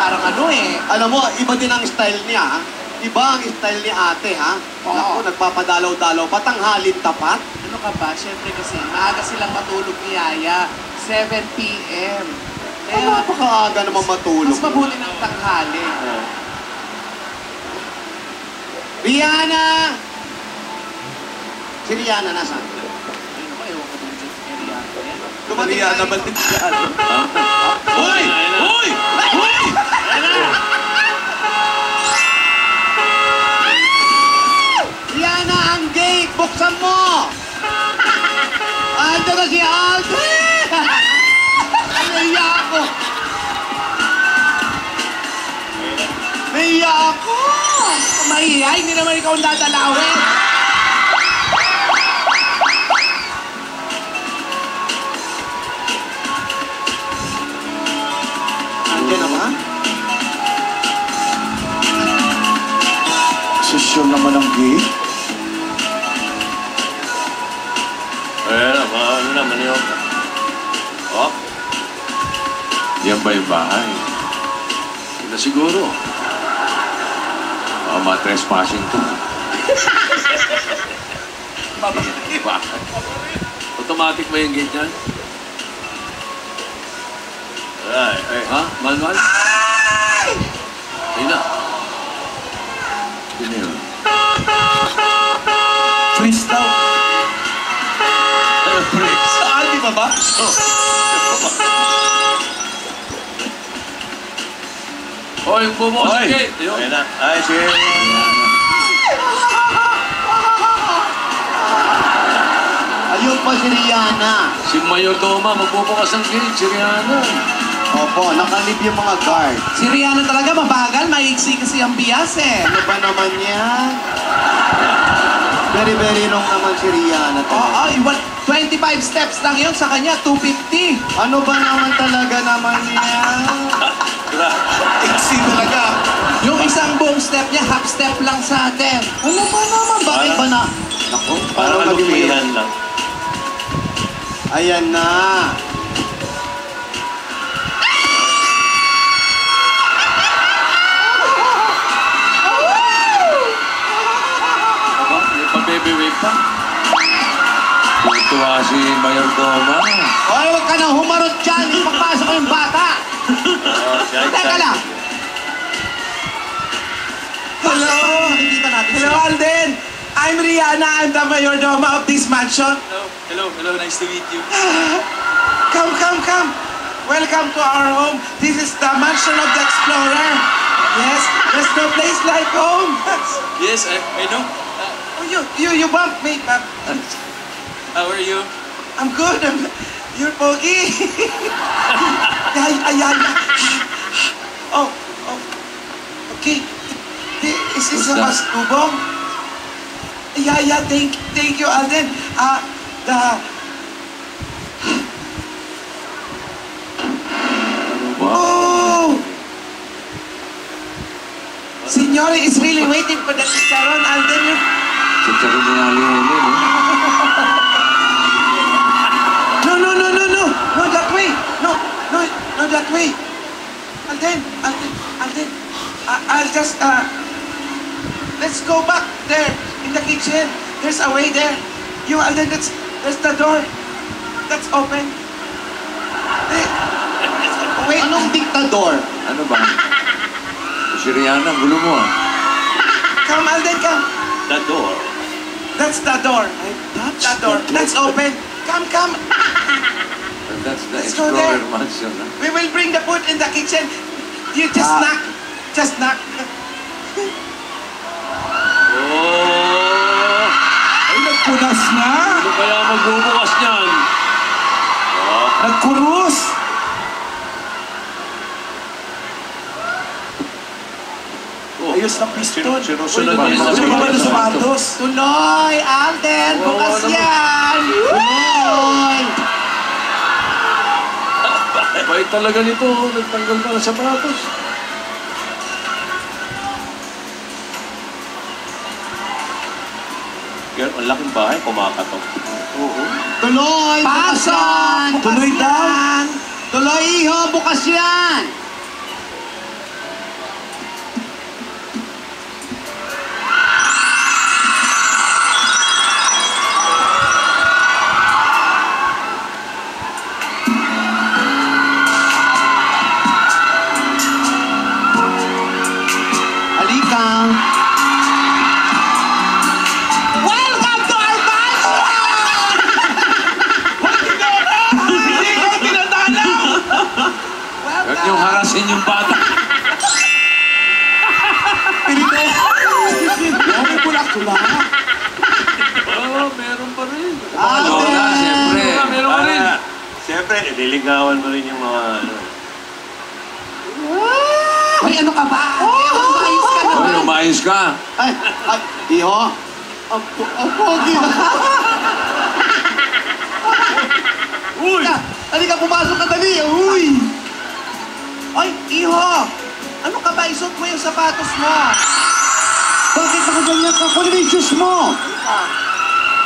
parang ano eh. Alam mo, iba din ang style niya, ha? Iba ang style ni ate, ha? Oo. Naku, nagpapadalaw-dalaw. Patanghalin tapat. Ano ka ba? Siyempre kasi, maaga silang matulog ni Yaya. 7 p.m. Kaya napakaaga naman matulog. Mas mabuti ng tanghali. Rihanna! Si Rihanna, nasaan? Ayun ako, ewan ko dun dyan sa Rihanna. Dumating Rihanna, tayo. ba't din siya ano? Hoy! Hoy! Hoy! Rihanna, ang gate! Buksan mo! Ando na si Aldrin! Naiya ako! Naiya ako! Mahiya, hindi naman ikaw ang dadalawin. Andiyan na ba? Sosyal naman ang gate. Ano naman yun? Oh? Yan ba yung bahay? Hindi na siguro. Ma-trespassing to. Bakit? Automatic ba yung gate yan? Ay, ha? Manual? Hindi na. Hindi na. Freeze daw. Saan, di ba ba? Hoy, bumukas yung gate. Ayun na. Ay, sige. Ayun pa si Rihanna. Si Mayor Doma, magbubukas ng gate. Si Rihanna. Opo, nakalib yung mga guard. Si Rihanna talaga mabagal, maiksi kasi ang bias eh. Ano ba naman yan? Very, very long naman si Rihanna. Oo, 25 steps lang yun sa kanya, 250. Ano ba naman talaga naman yan? Iksi talaga. Yung isang buong step niya, half step lang sa atin. Ano ba naman? Bakit ba na? Naku, parang kalupihan lang. Ayan na. Aba, may pa-baby wave pa. Tuwa si Mayor Doma. Oy, huwag ka nang humarot dyan. Ipapasok ko yung bata. Teka lang. Hello! Nakikita natin Hello, sila. Alden! I'm Rihanna. I'm the mayordoma of this mansion. Hello. Nice to meet you. Come. Welcome to our home. This is the mansion of the explorer. Yes, there's no place like home. Yes, I know. Oh, you bumped me. How are you? I'm good. You're pogi. Yeah. Oh. Okay. Is this a masturbo? Yeah. Thank you, Alden. Oh! Signore is really waiting for the chicharon, Alden. Chicharon ni Ali Helen, no? No, that way. No, that way. Alden. I'll just, let's go back there in the kitchen. There's a way there. Alden, there's the door. That's open. Wait. Anong diktador? Ano ba? Si Rihanna, gulo mo ah. Come, Alden, come. The door. That's the door. That door. That's open. Come. That's the Let's go there. Explorer Mansion. Ah. We will bring the food in the kitchen. You just knock. Just knock. Oh! Ay, nagpunas na. Ano kaya magbubukas niyan? Nagkurus. Oh. Ayos ng piston. Sinusunod Uy, niya sa lumaban mga ng sapatos. Tuloy, Alden. Oo, Bukas naman. yan. Tuloy. Bait talaga nito. Nagtanggal pa ng sapatos. Girl, ang laking bahay, kumakatok. Oo. Tuloy, bukas Pasok. yan. Bukas Tuloy daw. yan. Tuloy, iho, bukas yan. din yung bata. Pinito. May pula-pula. Oo, meron pa rin. Lola, siyempre. Meron pa rin. Siyempre, nililigawan mo rin yung mga ano. Hoy, ano ka ba? Umayos ka na ba? Hoy, umayos ka. Ay, iho. Ang pogi na. Uy! Halika, pumasok ka dali. Uy! Oy, iho! Ano ka ba? Isuot mo yung sapatos mo. Bakit ako ganyan ka? Kunin mo yung shoes mo.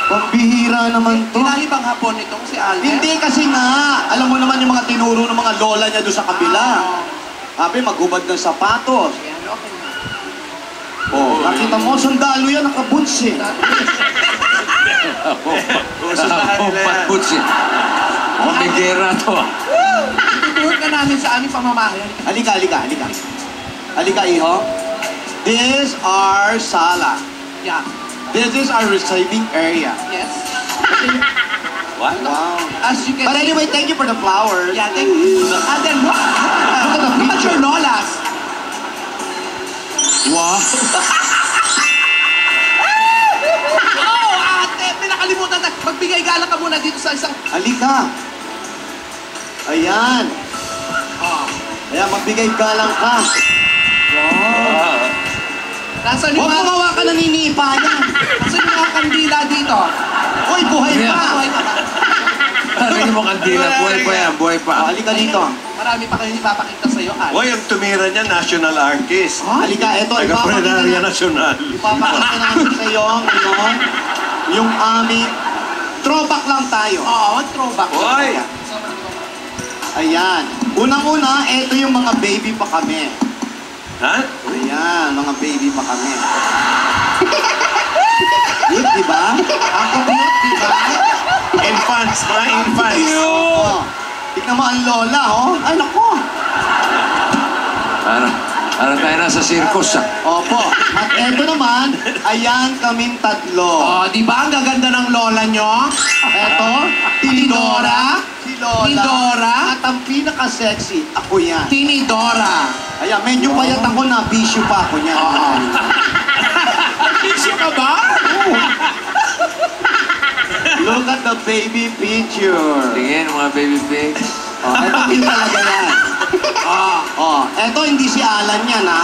Pambihira naman to. Tinali bang hapon itong si Alden? Hindi kasi nga. Alam mo naman yung mga tinuro ng mga lola niya doon sa kabila. Sabi, maghubad ng sapatos. Yan, okay na. Oh, nakita mo, sundalo yan, nakaboots eh. Ususahan nila yan. Patbuts eh. Pamigera to. Tutuhod ka namin sa aming pamamahay. Halika, halika, halika. Halika, iho. This our sala. Yeah. This is our receiving area. Yes. What? Wow. As you can But see. anyway, thank you for the flowers. Yeah, thank you. And then, look at your lolas. Wow. Oh, ate, pinakalimutan na. Magbigay galang ka muna dito sa isang... Halika. Ayan. Oh. Ayan, magbigay galang ka. Nasaan yung Huwag mga... mo hawakan ng ninipa yan. Nasaan yung mga kandila dito? Uy, buhay Yeah. pa. Buhay ka ba? Tingin mo kandila. Buhay pa yan. Buhay Oh, pa. halika dito. Marami pa kayo ipapakita sa'yo, Al. Hoy, ang tumira niya, national artist. Halika, eto. Taga-Prenarya Nacional. Ipapakita namin sa iyo ngayon yung aming throwback lang tayo. Oo, throwback. Hoy! Ayan. Unang-una, eto yung mga baby pa kami. Ha? Ayan, mga baby pa kami. Cute, di ba? Ang cute, di ba? Infants, mga infants. Oh. Tignan mo ang lola, oh. Ay, naku. Ano tayo nasa circus ah. Opo. At eto naman, ayan kaming tatlo. Oh, di ba ang gaganda ng lola nyo? Eto, Tinidora. Si Lola. Tinidora. At ang pinaka-sexy, ako yan. Tinidora. Ayan, medyo payat ako na, bisyo pa ako niyan. Oo. Bisyo ka ba? Look at the baby picture. Tingin mga baby pigs. Oh, eto din talaga yan. Oh, eto hindi si Alan yan, ha?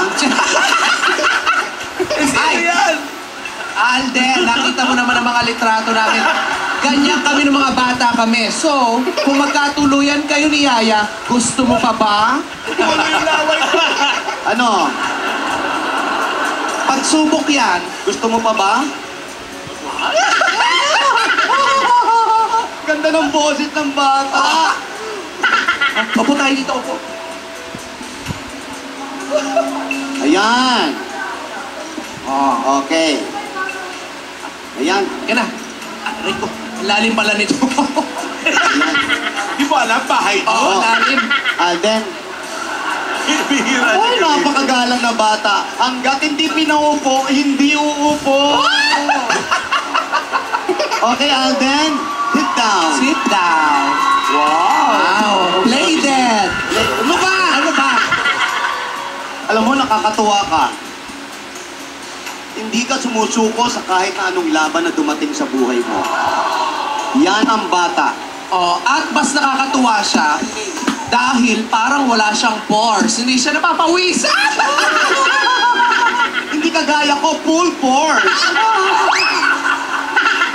Ay! Alden, nakita mo naman ang mga litrato namin. Ganyan kami ng mga bata kami. So, kung magkatuluyan kayo ni Yaya, gusto mo pa ba? Ano? Pagsubok yan. Gusto mo pa ba? Ganda ng boses ng bata. Opo tayo dito, opo. Ayan. Oh, okay. Ayan. Yan na. Aray ko, ang lalim pala nito. Ayan. Di mo alam, bahay Oo, Oo. lalim. Alden. Bihira Ay, napakagalang na bata. Hanggat hindi pinaupo, hindi uupo. Okay, Alden. Sit down. Sit down. Wow. Play dead. Ano ba? Ano ba? Alam mo, nakakatuwa ka. Hindi ka sumusuko sa kahit na anong laban na dumating sa buhay mo. Yan ang bata. Oh, at mas nakakatuwa siya dahil parang wala siyang pores. Hindi siya napapawisan. Hindi kagaya ko, full force.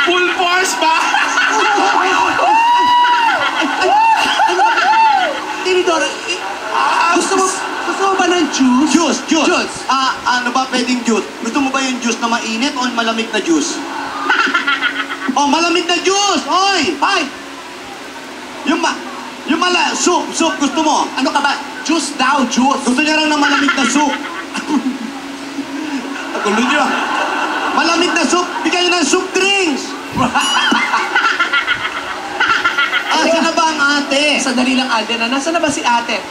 Full force ba? Tinidora, gusto mo ba ng juice? Juice, juice. Juice. Ano ba pwedeng juice? Gusto mo ba yung juice na mainit o malamig na juice? Oh, malamig na juice! Hoy! Ay, Yung soup gusto mo? ano ka ba? Juice daw, juice. Gusto niya lang ng malamig na soup. Nagulo niyo. Malamig na soup, bigyan niyo ng soup drinks! Asa na ba ang ate? Sandali lang, Alden. Nasaan na ba si ate?